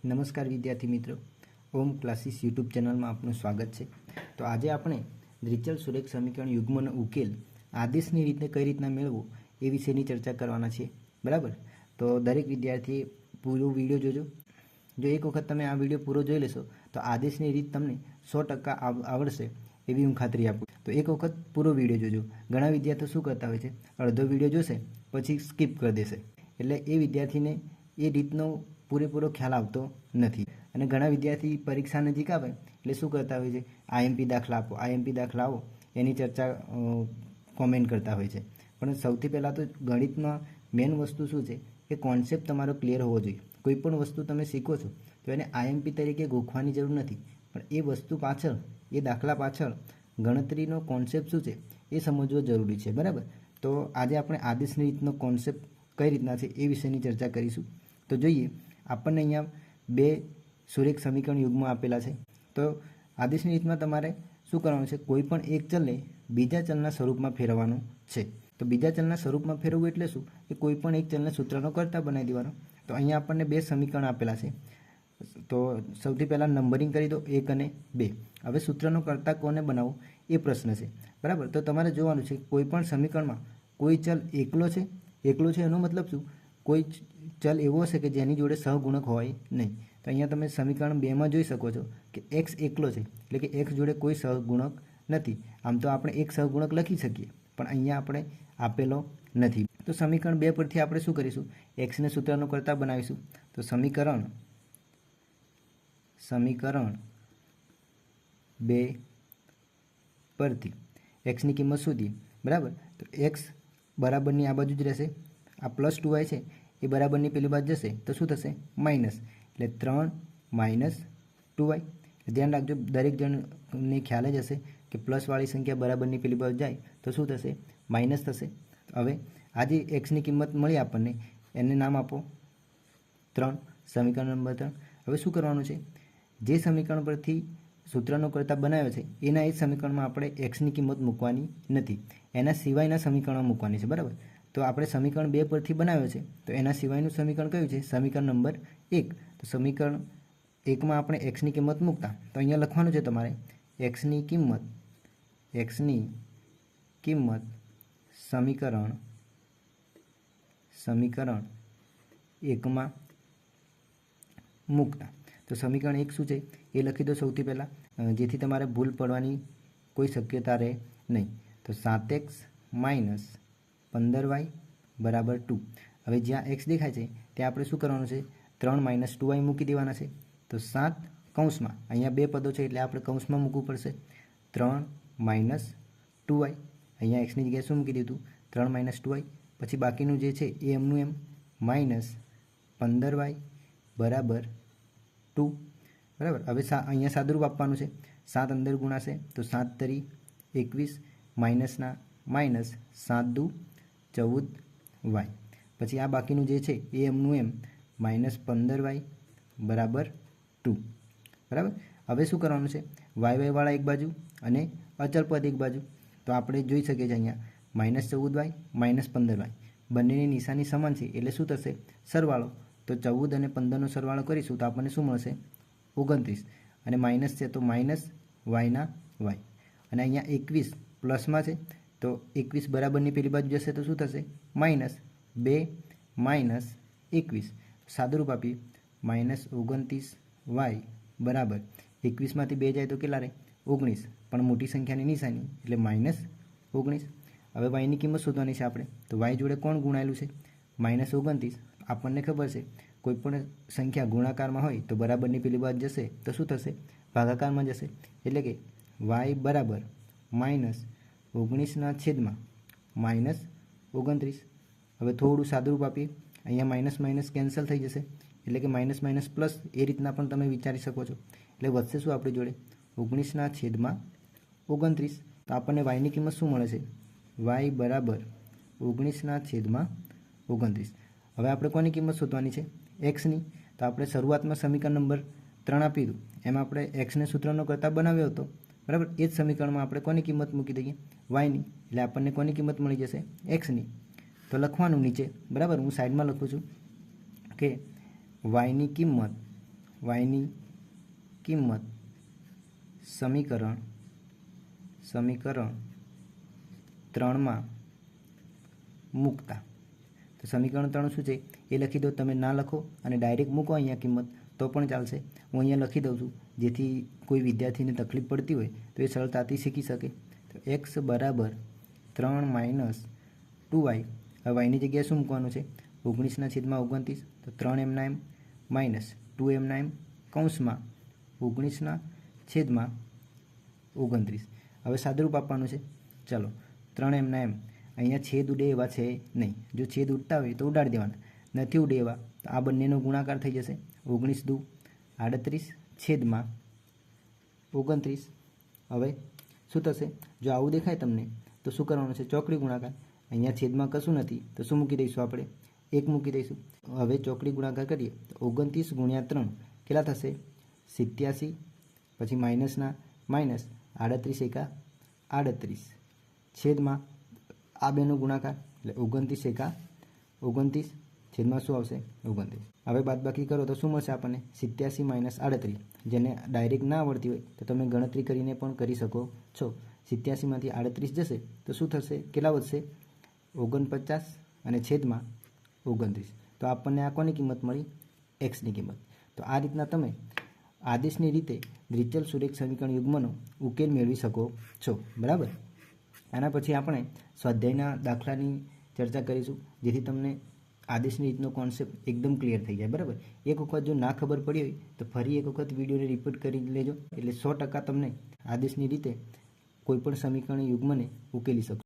નમસ્કાર વિદ્યાર્થી મિત્રો, ઓમ ક્લાસીસ યુટ્યુબ ચેનલમાં આપનું સ્વાગત છે। તો આજે આપણે દ્વિચલ સુરેખ સમીકરણ યુગ્મનો ઉકેલ આદેશની રીતે કઈ રીતના મેળવવો એ વિશેની ચર્ચા કરવાના છીએ, બરાબર। તો દરેક વિદ્યાર્થીએ પૂરો વિડીયો જોજો। જો એક વખત તમે આ વિડીયો પૂરો જોઈ લેશો તો આદેશની રીત તમને 100% આવડશે એવી હું ખાતરી આપું। તો એક વખત પૂરો વિડીયો જોજો। ઘણા વિદ્યાર્થીઓ શું કરતા હોય છે, અડધો વિડીયો જોશે પછી સ્કીપ કરી દેશે, એટલે એ વિદ્યાર્થીને એ રીતનો પૂરેપૂરો ખ્યાલ આવતો નથી। અને ઘણા વિદ્યાર્થી પરીક્ષા નજીક આવે એટલે શું કરતા હોય છે, આઈએમપી દાખલા આપો, આઈએમપી દાખલા આવો એની ચર્ચા કોમેન્ટ કરતા હોય છે। પણ સૌથી પહેલાં તો ગણિતમાં મેઇન વસ્તુ શું છે કે કોન્સેપ્ટ તમારો ક્લિયર હોવો જોઈએ। કોઈ પણ વસ્તુ તમે શીખો છો તો એને આઈએમપી તરીકે ગોખવાની જરૂર નથી, પણ એ વસ્તુ પાછળ, એ દાખલા પાછળ ગણતરીનો કોન્સેપ્ટ શું છે એ સમજવો જરૂરી છે, બરાબર। તો આજે આપણે આદેશની રીતનો કોન્સેપ્ટ કઈ રીતના છે એ વિશેની ચર્ચા કરીશું। તો જોઈએ, આપણને અહીંયા બે સુરેખ સમીકરણ યુગ્મ આપેલા છે। તો આદેશની રીતમાં તમારે શું કરવાનું છે, કોઈ પણ એક ચલને બીજા ચલના સ્વરૂપમાં ફેરવવાનું છે। તો બીજા ચલના સ્વરૂપમાં ફેરવવું એટલે શું કે કોઈ પણ એક ચલને સૂત્રનો કર્તા બનાવી દેવાનો। તો અહીંયા આપણને બે સમીકરણ આપેલા છે, તો સૌથી પહેલાં નંબરિંગ કરી દો 1 અને 2। હવે સૂત્રનો કર્તા કોને બનાવવો એ પ્રશ્ન છે, બરાબર। તો તમારે જોવાનું છે કોઈ પણ સમીકરણમાં કોઈ ચલ એકલો છે એનો મતલબ શું, કોઈ ચલ એવો હશે કે જેની જોડે સહગુણક હોય નહીં। તો અહીંયા તમે સમીકરણ 2માં જોઈ શકો છો કે એક્સ એકલો છે, એટલે કે એક્સ જોડે કોઈ સહગુણક નથી। આમ તો આપણે એક સહગુણક લખી શકીએ, પણ અહીંયા આપણે આપેલો નથી। તો સમીકરણ 2 પરથી આપણે શું કરીશું, એક્સને સૂત્રનો કર્તા બનાવીશું। તો સમીકરણ 2 પરથી એક્સની કિંમત શોધીએ, બરાબર। તો એક્સ બરાબરની આ બાજુ જ રહેશે, આ પ્લસ 2y છે એ બરાબરની પેલી બાજુ જશે તો શું થશે, માઇનસ, એટલે 3 - 2y। ધ્યાન રાખજો, દરેક જણને ખ્યાલ જ હશે કે પ્લસવાળી સંખ્યા બરાબરની પેલી બાજુ જાય તો શું થશે, માઇનસ થશે। હવે આ જે એક્સની કિંમત મળી આપણને એને નામ આપો 3, સમીકરણ નંબર 3। હવે શું કરવાનું છે, જે સમીકરણ પરથી સૂત્રનો કર્તા બનાવ્યો છે એના એ સમીકરણમાં આપણે એક્સની કિંમત મૂકવાની નથી, એના સિવાયના સમીકરણમાં મૂકવાની છે, બરાબર। તો આપણે સમીકરણ 2 પરથી બનાવ્યો છે તો એના સિવાયનું સમીકરણ કયું છે, સમીકરણ નંબર 1। તો સમીકરણ 1માં આપણે એક્સની કિંમત મૂકતા તો અહીંયા લખવાનું છે તમારે એક્સની કિંમત સમીકરણ 1માં મૂકતા। તો સમીકરણ 1 શું છે એ લખી દો સૌથી પહેલાં, જેથી તમારે ભૂલ પડવાની કોઈ શક્યતા રહે નહીં। તો 7x - 15y = 2। હવે જ્યાં x દેખાય છે ત્યાં આપણે શું કરવાનું છે, 3 - 2y મૂકી દેવાના છે। તો 7 કૌંસમાં, અહીંયા બે પદો છે એટલે આપણે કૌંસમાં મૂકવું પડશે, 3 - 2y। અહીંયા xની જગ્યાએ શું મૂકી દીધું, 3 - 2y। પછી બાકીનું જે છે એ એમનું એમ -15y = 2, બરાબર। હવે અહીંયા સાદુરૂપ આપવાનું છે, 7 અંદર ગુણાશે તો 7 તરી 21, માઇનસના માઇનસ, 7 દુ 14y। પછી આ બાકીનું જે છે એ એમનું એમ -15y = 2, બરાબર। હવે શું કરવાનું છે, y વાળા એક બાજુ અને અચળ પદ એક બાજુ। તો આપણે જોઈ શકીએ છીએ અહીંયા -14y -15y બંનેની નિશાની સમાન છે એટલે શું થશે, સરવાળો। તો 14 અને 15નો સરવાળો કરીશું તો આપણને શું મળશે, 29, અને માઇનસ છે તો માઇનસ વાયના વાય, અને અહીંયા 21 પ્લસમાં છે તો 21 બરાબરની પેલી બાજુ જશે તો શું થશે, -2 - 21। સાદુરૂપ આપીએ -29y = 21માંથી 2 જાય તો કેટલા રહે, 19, પણ મોટી સંખ્યાની નિશાની એટલે -19। હવે વાયની કિંમત શોધવાની છે આપણે, તો વાય જોડે કોણ ગુણાયેલું છે, -29। આપણને ખબર છે કોઈ પણ સંખ્યા ગુણાકારમાં હોય તો બરાબરની પેલી બાજુ જશે તો શું થશે, ભાગાકારમાં જશે, એટલે કે y બરાબર -19/-29। હવે થોડું સાદુરૂપ આપીએ, અહીંયા માઇનસ માઇનસ કેન્સલ થઈ જશે એટલે કે માઇનસ માઇનસ પ્લસ, એ રીતના પણ તમે વિચારી શકો છો। એટલે વધશે શું આપણી જોડે, 19/29। તો આપણને yની કિંમત શું મળે છે, y બરાબર 19/29। હવે આપણે કોની કિંમત શોધવાની છે, એક્સની। તો આપણે શરૂઆતમાં સમીકરણ નંબર 3 આપી દીધું, એમાં આપણે એક્સને સૂત્રનો કર્તા બનાવ્યો હતો, બરાબર। એ જ સમીકરણમાં આપણે કોની કિંમત મૂકી દઈએ, વાયની, એટલે આપણને કોની કિંમત મળી જશે, એક્સની। તો લખવાનું નીચે, બરાબર, હું સાઈડમાં લખું છું કે વાયની કિંમત વાયની કિંમત સમીકરણ 3માં મૂકતા. તો સમીકરણ 3 શું છે એ લખી દો. તમે ના લખો અને ડાયરેક્ટ મૂકો અહીંયા કિંમત તો પણ ચાલશે. હું અહીંયા લખી દઉં છું જેથી કોઈ વિદ્યાર્થીને તકલીફ પડતી હોય તો એ સરળતાથી શીખી શકે. તો x બરાબર 3 - 2y. હવે વાયની જગ્યાએ શું મૂકવાનું છે? 19/29. તો 3m માઇનસ 2m કૌંસમાં 19/29. હવે સાદુરૂપ આપવાનું છે. ચલો 3m અહીંયા છેદ ઉડે એવા છે નહીં. જો છેદ ઉડતા હોય તો ઉડાડી દેવાના, નથી ઉડે એવા તો આ બંનેનો ગુણાકાર થઈ જશે. 19 × 2 = 38/29. હવે શું થશે? જો આવું દેખાય તમને તો શું કરવાનું છે? ચોકડી ગુણાકાર. અહીંયા છેદમાં કશું નથી તો શું મૂકી દઈશું? આપણે 1 મૂકી દઈશું. હવે ચોકડી ગુણાકાર કરીએ તો 29 × 3 કેટલા થશે? 87. પછી માઇનસના માઇનસ 38 × 38 છેદમાં આ બેનો ગુણાકાર એટલે 29 × 29 છેદમાં શું આવશે? 29. હવે બાદબાકી કરો તો શું મળશે આપણને? 87 - 38. જેને ડાયરેક્ટ ના આવડતી હોય તો તમે ગણતરી કરીને પણ કરી શકો છો. 87માંથી 38 જશે તો શું થશે? કેટલા વધશે? 49 અને છેદમાં 29. તો આપણને આ કોની કિંમત મળી? એક્સની કિંમત. તો આ રીતના તમે આદેશની રીતે દ્વિચલ સુરેખ સમીકરણ યુગ્મનો ઉકેલ મેળવી શકો છો. બરાબર. આના પછી આપણે સ્વાધ્યાયના દાખલાની ચર્ચા કરીશું જેથી તમને આદેશની રીતનો કોન્સેપ્ટ એકદમ ક્લિયર થઈ જાય. બરાબર. એક વખત જો ના ખબર પડી હોય તો ફરી એક વખત વિડીયોને રિપીટ કરી લેજો એટલે 100% તમને આદેશની રીતે કોઈપણ સમીકરણ યુગ્મને ઉકેલી શકો.